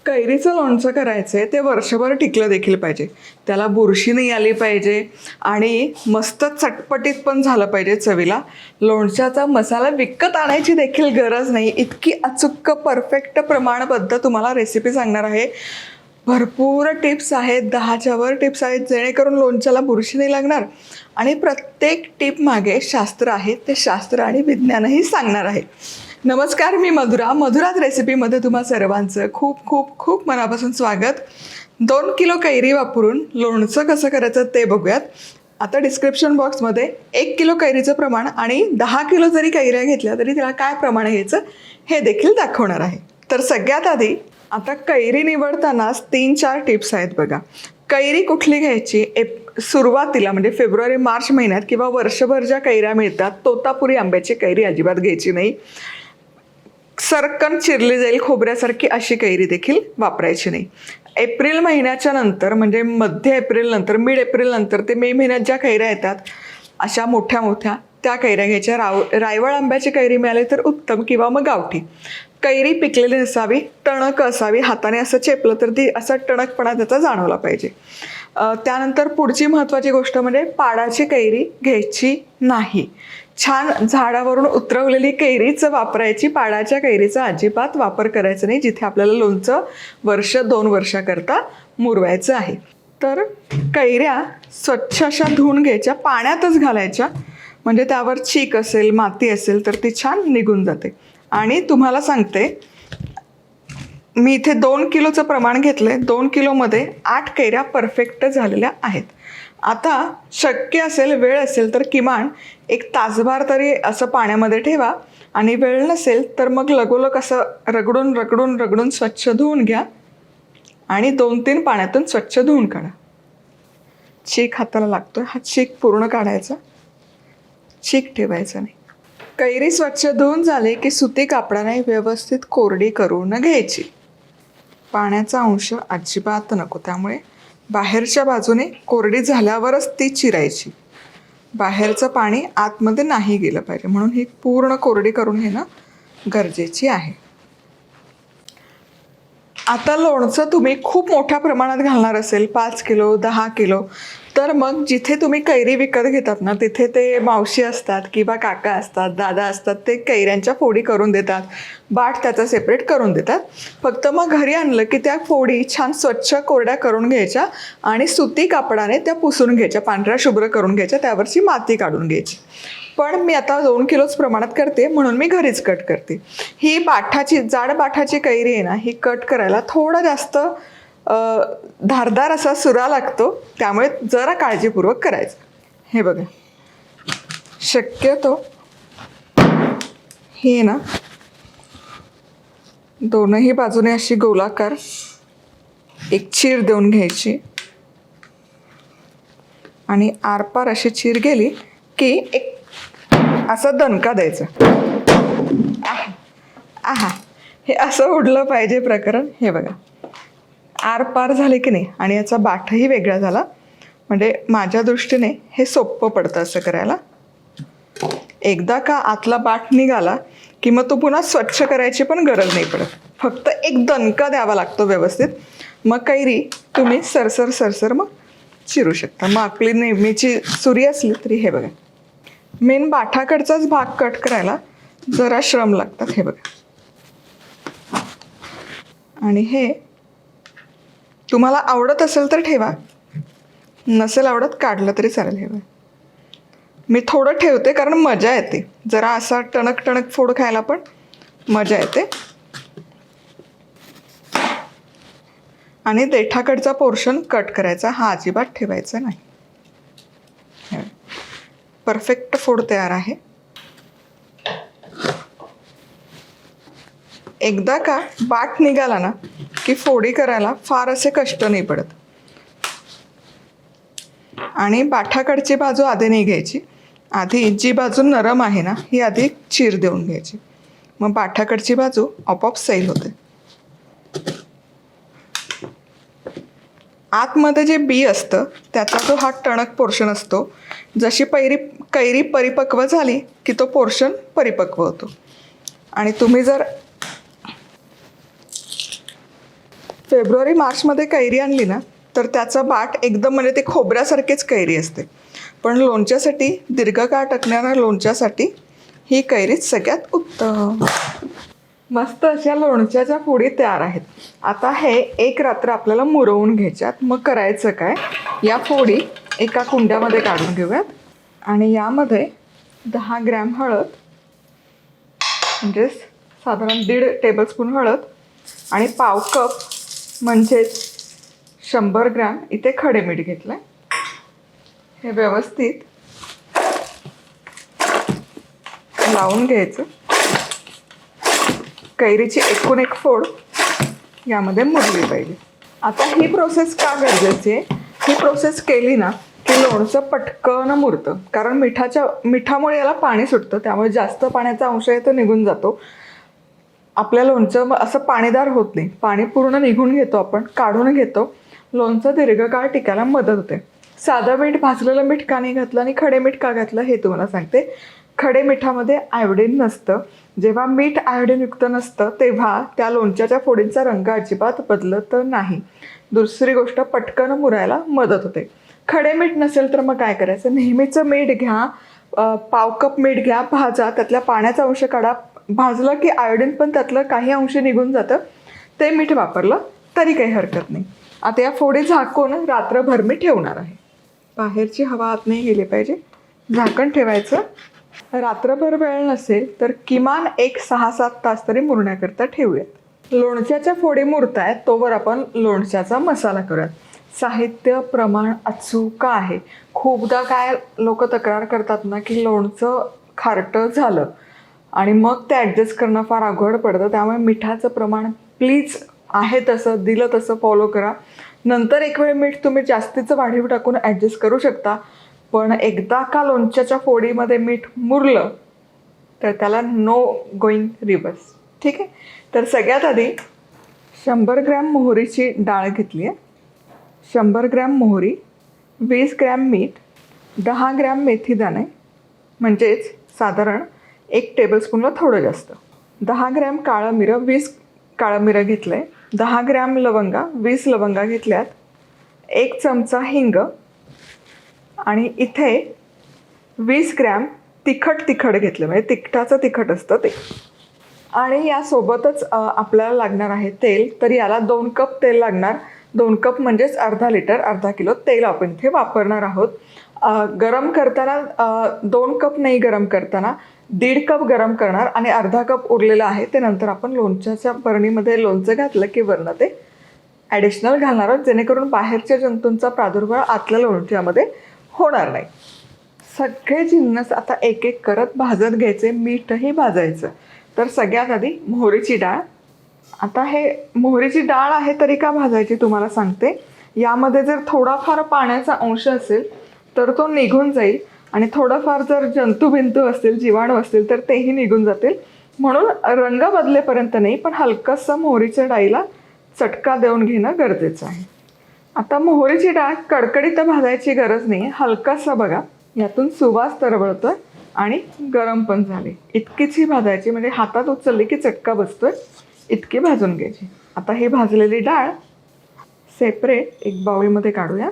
कैरीचं लोणचं करायचं आहे ते वर्षभर टिकलं देखील पाहिजे. त्याला बुरशी नाही आली पाहिजे आणि मस्त चटपटीत पण झालं पाहिजे चवीला. लोणच्याचा मसाला विकत आणायची देखील गरज नाही. इतकी अचूक परफेक्ट प्रमाणबद्ध तुम्हाला रेसिपी सांगणार आहे. भरपूर टिप्स आहेत, 10च्या वर टिप्स आहेत, जेणेकरून लोणच्याला बुरशी नाही लागणार. आणि प्रत्येक टिप मागे शास्त्र आहे, ते शास्त्र आणि विज्ञानही सांगणार आहे. नमस्कार, मी मधुरात रेसिपीमध्ये तुम्हा सर्वांचं खूप खूप खूप मनापासून स्वागत. 2 किलो कैरी वापरून लोणचं कसं करायचं ते बघूयात. आता डिस्क्रिप्शन बॉक्समध्ये 1 किलो कैरीचं प्रमाण आणि 10 किलो जरी कैऱ्या घेतल्या तरी त्याला काय प्रमाण घ्यायचं हे देखील दाखवणार आहे. तर सगळ्यात आधी आता कैरी निवडतानाच 3-4 टिप्स आहेत बघा. कैरी कुठली घ्यायची? सुरुवातीला म्हणजे फेब्रुवारी मार्च महिन्यात किंवा वर्षभर ज्या कैऱ्या मिळतात, तोतापुरी आंब्याची कैरी अजिबात घ्यायची नाही. सरकन चिरली जाईल खोबऱ्यासारखी अशी कैरी देखील वापरायची नाही. एप्रिल महिन्याच्या नंतर म्हणजे मध्य एप्रिल नंतर, मिड एप्रिल नंतर ते मे महिन्यात ज्या कैऱ्या येतात अशा मोठ्या मोठ्या त्या कैऱ्या घ्यायच्या. रायवळ आंब्याची कैरी मिळाली तर उत्तम, किंवा मग गावठी. कैरी पिकलेली नसावी, टणक असावी, हाताने असं चेपलं तर ती असा टणकपणा त्याचा जाणवला पाहिजे. त्यानंतर पुढची महत्त्वाची गोष्ट म्हणजे पाडाची कैरी घ्यायची नाही. छान झाडावरून उतरवलेली कैरीच वापरायची. पाडाच्या कैरीचा अजिबात वापर करायचा नाही जिथे आपल्याला लोणचं 1-2 वर्षाकरता मुरवायचं आहे. तर कैऱ्या स्वच्छ अशा धुवून घ्यायच्या, पाण्यातच घालायच्या, म्हणजे त्यावर चीक असेल, माती असेल तर ती छान निघून जाते. आणि तुम्हाला सांगते, मी इथे 2 किलोचं प्रमाण घेतलंय. 2 किलोमध्ये 8 कैऱ्या परफेक्ट झालेल्या आहेत. आता शक्य असेल, वेळ असेल तर किमान 1 तासभर तरी असं पाण्यामध्ये ठेवा. आणि वेळ नसेल तर मग लगोलग असं रगडून रगडून रगडून स्वच्छ धुवून घ्या आणि 2-3 पाण्यातून स्वच्छ धुवून काढा. चीक हाताला लागतोय, हा चीक पूर्ण काढायचा, चीक ठेवायचा नाही. कैरी स्वच्छ धुवून झाले की सुती कापडाने व्यवस्थित कोरडी करून घ्यायची. पाण्याचा अंश अजिबात नको, त्यामुळे बाहेरच्या बाजूने कोरडी झाल्यावरच ती चिरायची. बाहेरचं पाणी आतमध्ये नाही गेलं पाहिजे, म्हणून ही पूर्ण कोरडी करून घेणं गरजेची आहे. आता लोणचं तुम्ही खूप मोठ्या प्रमाणात घालणार असेल, 5 किलो 10 किलो, तर मग जिथे तुम्ही कैरी विकत घेतात ना, तिथे ते मावशी असतात किंवा काका असतात, दादा असतात, ते कैऱ्यांच्या फोडी करून देतात, बाट त्याचा सेपरेट करून देतात. फक्त मग घरी आणलं की त्या फोडी छान स्वच्छ कोरड्या करून घ्यायच्या आणि सुती कापडाने त्या पुसून घ्यायच्या, पांढऱ्या शुभ्र करून घ्यायच्या, त्यावरची माती काढून घ्यायची. पण मी आता 2 किलोच प्रमाणात करते म्हणून मी घरीच कट करते. ही बाठाची, जाड बाठाची कैरी आहे ना, ही कट करायला थोडं जास्त धारदार असा सुरा लागतो, त्यामुळे जरा काळजीपूर्वक करायचं. हे बघा, शक्यतो हे ना दोनही बाजूने अशी गोलाकार एक चीर देऊन घ्यायची आणि आरपार अशी चीर गेली की एक असा दणका द्यायचा. आहा, हे असं उडलं पाहिजे प्रकरण. हे बघा, आरपार झाले की नाही आणि याचा बाठही वेगळा झाला, म्हणजे माझ्या दृष्टीने हे सोपं पडतं असं करायला. एकदा का आतला बाट निघाला की मग तो पुन्हा स्वच्छ करायची पण गरज नाही पडत. फक्त एक दणका द्यावा लागतो व्यवस्थित. मग कैरी तुम्ही सरसर सरसर मग चिरू शकता. मग आपली नेहमीची सुरी असली तरी हे बघा, मेन बाठाकडचाच भाग कट करायला जरा श्रम लागतात. हे बघा, आणि हे तुम्हाला आवडत असेल तर ठेवा, नसेल आवडत काढलं तरी चालेल. हे बघा, मी थोडं ठेवते कारण मजा येते, जरा असा टणक टणक फोड खायला पण मजा येते. आणि देठाकडचा पोर्शन कट करायचा, हा अजिबात ठेवायचा नाही. परफेक्ट फोड तयार आहे. एकदा का बाट निघाला ना की फोडी करायला फार असे कष्ट नाही पडत. आणि बाठाकडची बाजू आधी नाही घ्यायची, आधी जी बाजू नरम आहे ना ही आधी चीर देऊन घ्यायची, मग बाठाकडची बाजू आपोआप सैल होते. आतमध्ये जे बी असतं त्याचा जो हा टणक पोर्शन असतो, जशी कैरी परिपक्व झाली की तो पोर्शन परिपक्व होतो. आणि तुम्ही जर फेब्रुवारी मार्चमध्ये कैरी आणली ना तर त्याचा बाट एकदम म्हणजे ते खोबऱ्यासारखीच कैरी असते. पण लोणच्यासाठी दीर्घकाळ टिकणाऱ्या लोणच्यासाठी ही कैरीच सगळ्यात उत्तम. मस्त अशा लोणच्याच्या फोडी तयार आहेत. आता हे एक रात्र आपल्याला मुरवून घ्यायच्यात. मग करायचं काय, या फोडी एका कुंड्यामध्ये काढून घेऊयात आणि यामध्ये 10 ग्रॅम हळद, म्हणजे साधारण 1.5 टेबलस्पून हळद आणि पाव कप म्हणजेच 100 ग्रॅम इथे खडे मीठ घेतलं आहे. हे व्यवस्थित लावून घ्यायचं. कैरीची एकूण एक फोड यामध्ये मुरली पाहिजे. आता ही प्रोसेस का गरजेची आहे, ही प्रोसेस केली ना की लोणचं पटकन मुरतं. कारण मिठामुळे याला पाणी सुटतं, त्यामुळे जास्त पाण्याचा अंश आहे तो निघून जातो. आपल्या लोणचं असं पाणीदार होत नाही, पाणी पूर्ण निघून घेतो, आपण काढून घेतो. लोणचं दीर्घकाळ टिकायला मदत होते. साधं मीठ, भाजलेलं मीठ का नाही घातलं आणि खडे मीठ का घातलं हे तुम्हाला सांगते. खडे मिठामध्ये आयोडीन नसतं. जेव्हा मीठ आयोडीनयुक्त नसतं तेव्हा त्या लोणच्याच्या फोडींचा रंग अजिबात बदलत नाही. दुसरी गोष्ट, पटकन मुरायला मदत होते. खडे मीठ नसेल तर मग काय करायचं, नेहमीचं मीठ घ्या, पाव कप मीठ घ्या, भाजा, त्यातल्या पाण्याचा अंश काढा. भाजलं की आयोडीन पण त्यातलं काही अंश निघून जातं. ते मीठ वापरलं तरी काही हरकत नाही. आता या फोडी झाकून रात्रभर मी ठेवणार आहे. बाहेरची हवा आत नाही गेली पाहिजे. झाकण ठेवायचं. रात्रभर वेळ नसेल तर किमान एक 6-7 तास तरी मुरण्याकरता ठेवूयात. लोणच्याच्या फोडी मुरतायत तोवर आपण लोणच्याचा मसाला करूयात. साहित्य प्रमाण अचूक आहे. खूपदा काय लोक तक्रार करतात ना की लोणचं खारटं झालं आणि मग ते ॲडजस्ट करणं फार अवघड पडतं. त्यामुळे मिठाचं प्रमाण प्लीज आहे तसं दिलं तसं फॉलो करा. नंतर एक वेळ मीठ तुम्ही जास्तीचं वाढीव टाकून ॲडजस्ट करू शकता. पण एकदा का लोणच्याच्या फोडीमध्ये मीठ मुरलं तर त्याला नो गोईंग रिव्हर्स. ठीक आहे. तर सगळ्यात आधी 100 ग्रॅम मोहरीची डाळ घेतली आहे, 100 ग्रॅम मोहरी, 20 ग्रॅम मीठ, 10 ग्रॅम मेथीदाणे म्हणजेच साधारण 1 टेबलस्पूनला थोडं जास्त, 10 ग्रॅम काळं मिरं, 20 काळं मिरं घेतलं आहे, 10 ग्रॅम लवंगा, 20 लवंगा घेतल्यात, 1 चमचा हिंग आणि इथे 20 ग्रॅम तिखट घेतलं, म्हणजे तिखटाचं तिखट असतं ते. आणि यासोबतच आपल्याला लागणार आहे तेल. तर याला 2 कप तेल लागणार. 2 कप म्हणजेच अर्धा लिटर, अर्धा किलो तेल आपण इथे वापरणार आहोत. गरम करताना 2 कप नाही, गरम करताना 1.5 कप गरम करणार आणि अर्धा कप उरलेलं आहे ते नंतर आपण लोणच्याच्या बरणीमध्ये लोणचं घातलं की वरनं ते ॲडिशनल घालणार आहोत, जेणेकरून बाहेरच्या जंतूंचा प्रादुर्भाव आतल्या लोणच्यामध्ये होणार नाही. सगळे जिन्नस आता एक एक करत भाजत घ्यायचे, मीठही भाजायचं. तर सगळ्यात आधी मोहरीची डाळ. आता हे मोहरीची डाळ आहे तरी का भाजायची तुम्हाला सांगते. यामध्ये जर थोडाफार पाण्याचा अंश असेल तर तो निघून जाईल आणि थोडंफार जर जंतुबिंतू असतील, जीवाणू असतील तर तेही निघून जातील. म्हणून रंग बदलेपर्यंत नाही, पण हलकंसं मोहरीच्या डाळीला चटका देऊन घेणं गरजेचं आहे. आता मोहरीची डाळ कडकडीत भाजायची गरज नाही, हलकासा बघा यातून सुवास तरवळतोय आणि गरम पण झाली. इतकीच ही भाजायची, म्हणजे हातात उचलली की चटका बसतोय, इतकी भाजून घ्यायची. आता ही भाजलेली डाळ सेपरेट एक बाउलमध्ये काढूयात.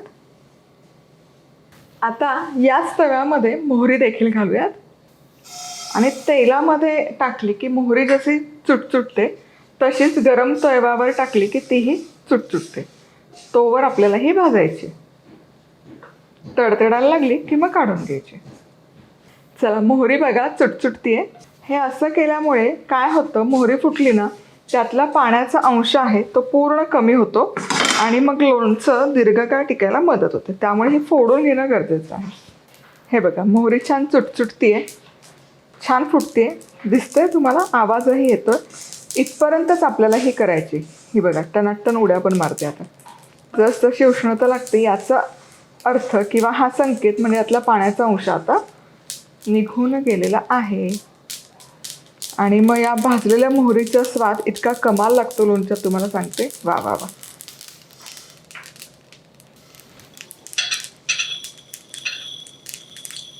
आता याच तव्यामध्ये मोहरी देखील घालूयात आणि तेलामध्ये टाकली की मोहरी जशी चुटचुटते तशीच गरम तव्यावर टाकली की तीही चुटचुटते. तोवर आपल्याला ही भाजायची. तडतडायला लागली की मग काढून घ्यायची. चला, मोहरी बघा चुटचुटतीये. हे असं केल्यामुळे काय होतं, मोहरी फुटली ना त्यातला पाण्याचा अंश आहे तो पूर्ण कमी होतो आणि मग लोणचं दीर्घकाळ टिकायला मदत होते. त्यामुळे हे फोडून घेणं गरजेचं आहे. हे बघा मोहरी छान चुटचुटतीये, छान फुटते, दिसतंय तुम्हाला, आवाजही येतो. इथपर्यंतच आपल्याला ही करायची. ही बघा टनाटन उड्या पण मारते. आता जसजशी उष्णता लागते याचा अर्थ किंवा हा संकेत म्हणजे यातला पाण्याचा अंश आता निघून गेलेला आहे. आणि मग या भाजलेल्या मोहरीचा स्वाद इतका कमाल लागतो लोणच्यात, तुम्हाला सांगते. वा वा वा.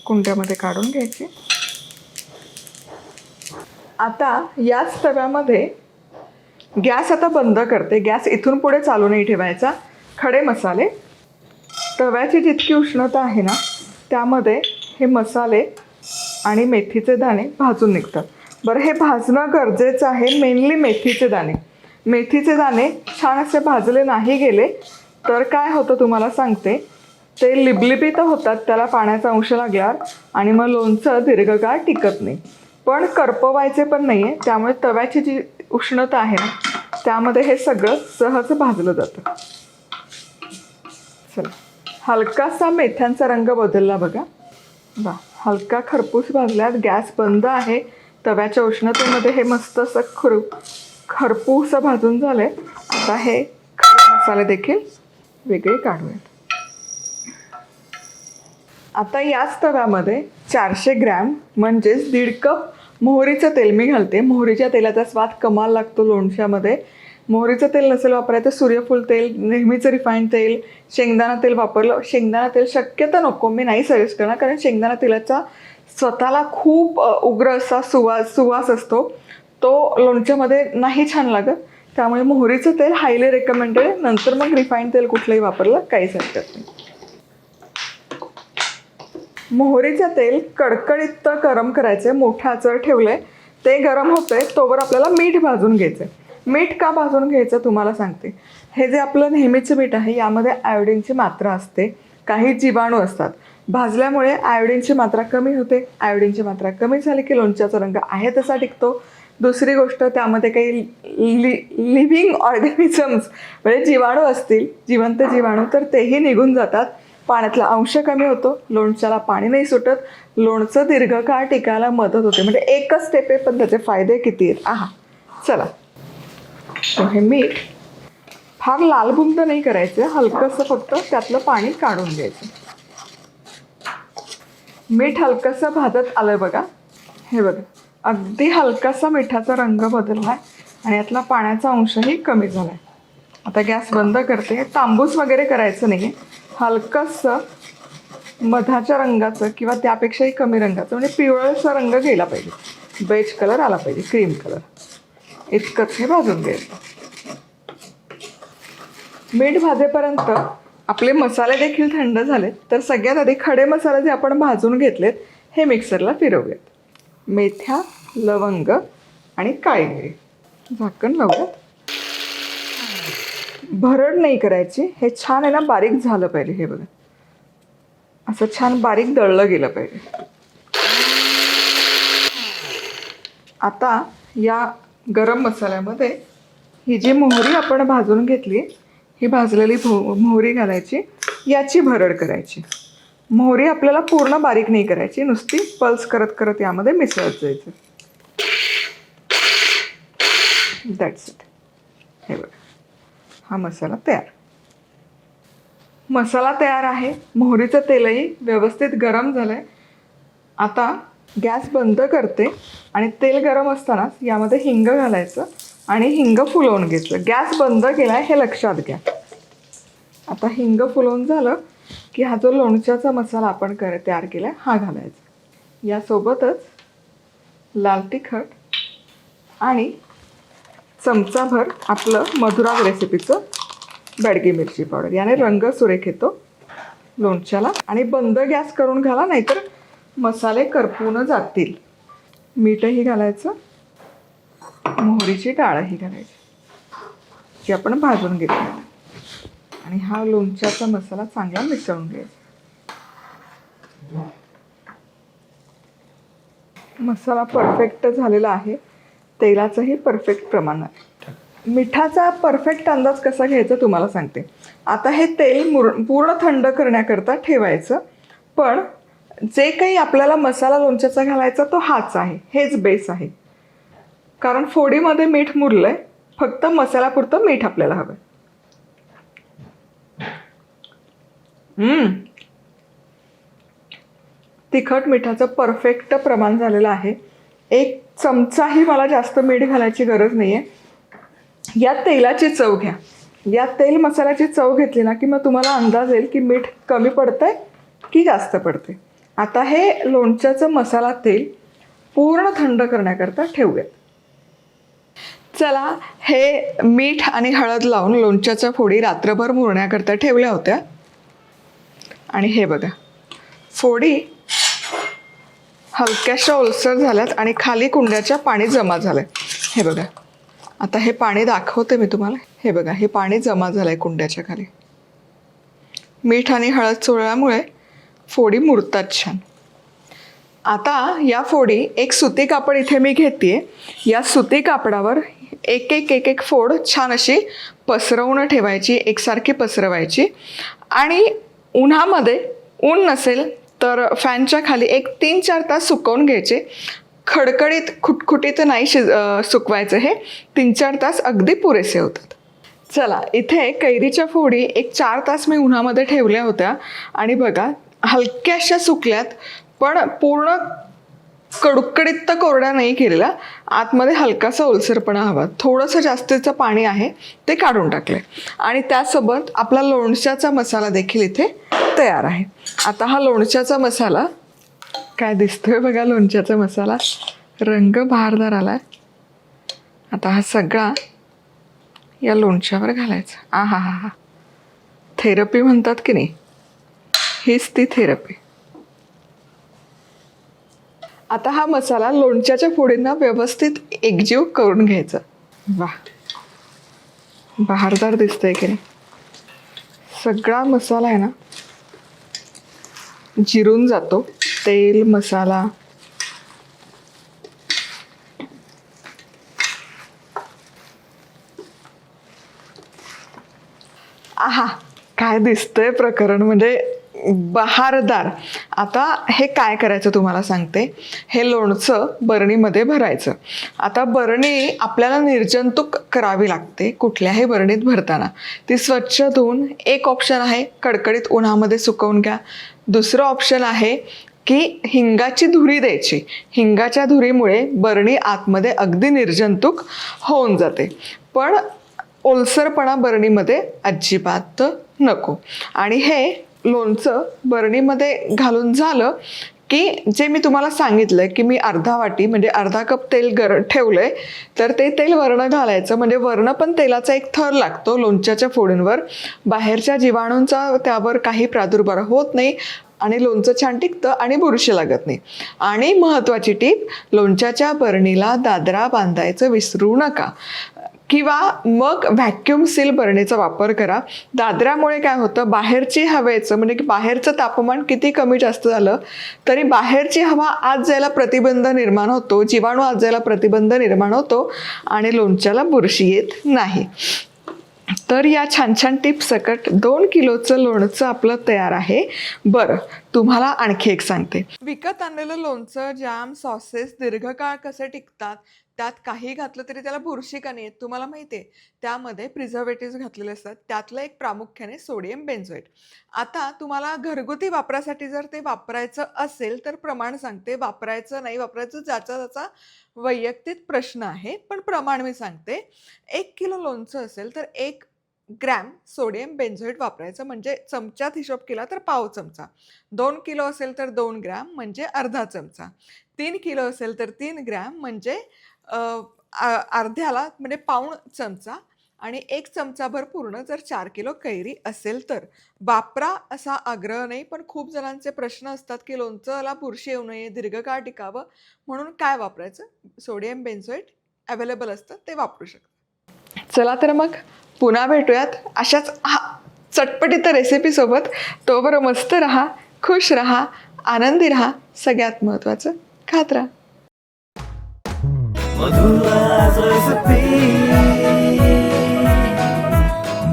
कुंड्यामध्ये काढून घ्यायची. आता याच तव्यामध्ये गॅस आता बंद करते. गॅस इथून पुढे चालू नाही ठेवायचा. खडे मसाले, तव्याची जितकी उष्णता आहे ना त्यामध्ये हे मसाले आणि मेथीचे दाणे भाजून निघतात. बरं, हे भाजणं गरजेचं आहे. मेनली मेथीचे दाणे. मेथीचे दाणे छान असे भाजले नाही गेले तर काय होतं तुम्हाला सांगते, ते लिबलिबीत होतात त्याला पाण्याचा अंश लागल्यावर, आणि मग लोणचं दीर्घकाळ टिकत नाही. पण करपवायचे पण नाही आहे, त्यामुळे तव्याची जी उष्णता आहे ना त्यामध्ये हे सगळं सहज भाजलं जातं. चला, हलकासा मेथ्यांचा रंग बदलला बघा. हलका खरपूस भाजल्यात. गॅस बंद आहे. तव्याच्या उष्णतेमध्ये हे मस्त असं खरपूस भाजून झालंय. आता हे खडे मसाले देखील वेगळे काढूयात. आता याच तव्यामध्ये 400 ग्रॅम म्हणजेच 1.5 कप मोहरीचं तेल मी घालते. मोहरीच्या तेलाचा स्वाद कमाल लागतो लोणच्यामध्ये. मोहरीचं तेल नसेल वापरायचं सूर्यफूल तेल, नेहमीचं रिफाईंड तेल, शेंगदाणा तेल वापरलं. शेंगदाणा तेल शक्यतो नको, मी नाही सजेस्ट करणार, कारण शेंगदाणा तेलाचा स्वतःला खूप उग्र असा सुवास असतो, तो लोणच्यामध्ये नाही छान लागत. त्यामुळे मोहरीचं तेल हायली रेकमेंडेड. नंतर मग रिफाईंड तेल कुठलंही वापरलं काहीच हरकत नाही. मोहरीचं तेल कडकडीत गरम करायचे. मोठ्या आचेवर ठेवलंय, ते गरम होतंय तोवर आपल्याला मीठ भाजून घ्यायचं. मीठ का भाजून घ्यायचं तुम्हाला सांगते. हे जे आपलं नेहमीचं मीठ आहे यामध्ये आयोडीनची मात्रा असते. काही जीवाणू असतात. भाजल्यामुळे आयोडीनची मात्रा कमी होते. आयोडीनची मात्रा कमी झाली की लोणच्याचा रंग आहे तसा टिकतो. दुसरी गोष्ट, त्यामध्ये काही लिव्हिंग ऑर्गॅनिझम्स म्हणजे जीवाणू असतील, जिवंत जीवाणू, तर तेही निघून जातात. पाण्यातला अंश कमी होतो. लोणच्याला पाणी नाही सुटत. लोणचं दीर्घकाळ टिकायला मदत होते. म्हणजे एकच स्टेप आहे पण त्याचे फायदे किती आहेत. चला, हे मीठ फार लालबुंद नाही करायचं, हलकंसं फक्त त्यातलं पाणी काढून घ्यायचं. मीठ हलकंसं भाजत आलं बघा. हे बघा, अगदी हलकासा मिठाचा रंग बदललाय आणि यातला पाण्याचा अंशही कमी झालाय. आता गॅस बंद करते. तांबूस वगैरे करायचं नाही, हलकंसं मधाच्या रंगाचं किंवा त्यापेक्षाही कमी रंगाचं, म्हणजे पिवळसा रंग गेला पाहिजे, बेज कलर आला पाहिजे, क्रीम कलर, इतकंच हे भाजून घ्यायचं. मीठ भाजेपर्यंत आपले मसाले देखील थंड झाले. तर सगळ्यात आधी खडे मसाले जे आपण भाजून घेतलेत हे मिक्सरला फिरवूयात. मेथ्या, लवंग आणि काळी मिरी. झाकण लावूयात. भरड नाही करायची. हे छान आहे ना बारीक झालं पाहिजे. हे बघा, असं छान बारीक दळलं गेलं पाहिजे. आता या गरम मसाल्यामध्ये ही जी मोहरी आपण भाजून घेतली, ही भाजलेली मोहरी घालायची. याची भरड करायची. मोहरी आपल्याला पूर्ण बारीक नाही करायची, नुसती पल्स करत करत यामध्ये मिसळत जायचं. That's it. हे बघा, हा मसाला तयार. मसाला तयार आहे. मोहरीचं तेलही व्यवस्थित गरम झालंय. आता गॅस बंद करते आणि तेल गरम असतानाच यामध्ये हिंग घालायचं आणि हिंग फुलवून घ्यायचं. गॅस बंद केलाय हे लक्षात घ्या. आता हिंग फुलवून झालं की हा जो लोणच्याचा मसाला आपण तयार केलाय हा घालायचा. यासोबतच लाल तिखट आणि चमचाभर आपलं मधुराज रेसिपीचं बेडगी मिरची पावडर. याने रंग सुरेख येतो लोणच्याला. आणि बंद गॅस करून घाला, नाहीतर मसाले करपून जातील. मीठही घालायचं, मोहरीची डाळही घालायची जी आपण भाजून घेतली, आणि हा लोणच्याचा मसाला चांगला मिसळून घ्यायचा. मसाला परफेक्ट झालेला आहे. तेलाचंही परफेक्ट प्रमाण आहे. मिठाचा परफेक्ट अंदाज कसा घ्यायचा तुम्हाला सांगते. आता हे तेल पूर्ण थंड करण्याकरता ठेवायचं. पण जे काही आपल्याला मसाला लोणच्याचा घालायचा तो हाच आहे, हेच बेस आहे. कारण फोडीमध्ये मीठ मुरलंय, फक्त मसाल्यापुरतं मीठ आपल्याला हवं. तिखट मिठाचं परफेक्ट प्रमाण झालेलं आहे. 1 चमचाही मला जास्त मीठ घालायची गरज नाही आहे. या तेलाची चव घ्या. या तेल मसाल्याची चव घेतली ना की मग तुम्हाला अंदाज येईल की मीठ कमी पडतंय की जास्त पडते. आता हे लोणच्याचं मसाला तेल पूर्ण थंड करण्याकरता ठेवूयात. चला, हे मीठ आणि हळद लावून लोणच्याच्या फोडी रात्रभर मुरण्याकरता ठेवल्या होत्या. आणि हे बघा, फोडी हलक्याशा ओलसर झाल्यात आणि खाली कुंड्याच्या पाणी जमा झालंय. हे बघा, आता हे पाणी दाखवते मी तुम्हाला. हे बघा, हे पाणी जमा झालंय कुंड्याच्या खाली. मीठ आणि हळद चोळल्यामुळे फोडी मुरतात छान. आता या फोडी एक सुती कापड इथे मी घेतेय. या सुती कापडावर एक एक एक एक फोड छान अशी पसरवून ठेवायची, एकसारखी पसरवायची. आणि उन्हामध्ये, ऊन नसेल तर फॅनच्या खाली एक 3-4 तास सुकवून घ्यायचे. खडखडीत खुटखुटीत नाही सुकवायचं. हे 3-4 तास अगदी पुरेसे होतात. चला, इथे कैरीच्या फोडी एक 4 तास मी उन्हामध्ये ठेवल्या होत्या आणि बघा हलक्याशा सुकल्यात, पण पूर्ण कडकडीत तर कोरड्या नाही केलेला. आतमध्ये हलकासा ओलसरपणा हवा. थोडंसं जास्तीचं पाणी आहे ते काढून टाकले. आणि त्यासोबत आपला लोणच्याचा मसाला देखील इथे तयार आहे. आता हा लोणच्याचा मसाला काय दिसतोय बघा. लोणच्याचा मसाला रंग बहारदार आला. आता हा सगळा या लोणच्यावर घालायचा. हा हा हा, थेरपी म्हणतात की नाही, हीच ती थेरपी. आता हा मसाला लोणच्याच्या फोडींना व्यवस्थित एकजीव करून घ्यायचा. वा, बहारदार दिसतंय की नाही. सगळा मसाला आहे ना जिरून जातो. तेल, मसाला. आहा, काय दिसतंय प्रकरण, म्हणजे बहारदार. आता हे काय करायचं तुम्हाला सांगते. हे लोणचं बरणीमध्ये भरायचं. आता बरणी आपल्याला निर्जंतुक करावी लागते कुठल्याही बरणीत भरताना. ती स्वच्छ धुवून, एक ऑप्शन आहे कडकडीत उन्हामध्ये सुकवून घ्या. दुसरं ऑप्शन आहे की हिंगाची धुरी द्यायची. हिंगाच्या धुरीमुळे बरणी आतमध्ये अगदी निर्जंतुक होऊन जाते. पण ओलसरपणा बरणीमध्ये अजिबात नको. आणि हे लोणचं बरणीमध्ये घालून झालं की जे मी तुम्हाला सांगितलं की मी अर्धा वाटी म्हणजे अर्धा कप तेल ठेवलंय, तर ते तेल वरनं घालायचं. म्हणजे वरनं पण तेलाचा एक थर लागतो लोणच्याच्या फोडींवर. बाहेरच्या जीवाणूंचा त्यावर काही प्रादुर्भाव होत नाही आणि लोणचं छान टिकतं आणि बुरशी लागत नाही. आणि महत्त्वाची टीप, लोणच्याच्या बरणीला दादरा बांधायचं विसरू नका. किंवा मग व्हॅक्यूम सील बरणीचा वापर करा. दादऱ्यामुळे काय होतं, बाहेरची हवेचं म्हणजे की बाहेरचं तापमान किती कमी जास्त झालं तरी बाहेरची हवा आत जायला प्रतिबंध निर्माण होतो, जीवाणू आत जायला प्रतिबंध निर्माण होतो आणि लोणच्याला बुरशी येत नाही. तर या छान छान टिप्स सकट 2 किलोचं लोणचं आपलं तयार आहे. बरं, तुम्हाला आणखी एक सांगते. विकत आणलेलं लोणचं, जॅम, सॉसेस दीर्घकाळ कसे टिकतात, त्यात काही घातलं तरी त्याला बुरशी का नाही येत, तुम्हाला माहिती आहे. त्यामध्ये प्रिझर्वेटिव्ह घातलेले असतात. त्यातलं एक प्रामुख्याने सोडियम बेन्झोएट. आता तुम्हाला घरगुती वापरासाठी जर ते वापरायचं असेल तर प्रमाण सांगते. वापरायचं नाही वापरायचं ज्याचा त्याचा वैयक्तिक प्रश्न आहे, पण प्रमाण मी सांगते. 1 किलो लोणचं असेल तर 1 ग्रॅम सोडियम बेन्झोएट वापरायचं, म्हणजे चमच्यात हिशोब केला तर पाव चमचा. 2 किलो असेल तर 2 ग्रॅम म्हणजे अर्धा चमचा. 3 किलो असेल तर 3 ग्रॅम म्हणजे अर्ध्याला म्हणजे पाऊण चमचा. आणि 1 चमचाभर पूर्ण जर 4 किलो कैरी असेल तर वापरा असा आग्रह नाही. पण खूप जणांचे प्रश्न असतात की लोणचंला बुरशी येऊ नये, दीर्घकाळ टिकावं, म्हणून काय वापरायचं, सोडियम बेन्झोएट अवेलेबल असतं ते वापरू शकता. चला तर मग पुन्हा भेटूयात अशाच चटपटीत रेसिपीसोबत. तोवर मस्त राहा, खुश राहा, आनंदी राहा, सगळ्यात महत्त्वाचं खात राहा.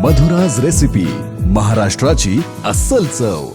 मधुराज रेसिपी, महाराष्ट्राची अस्सल चव.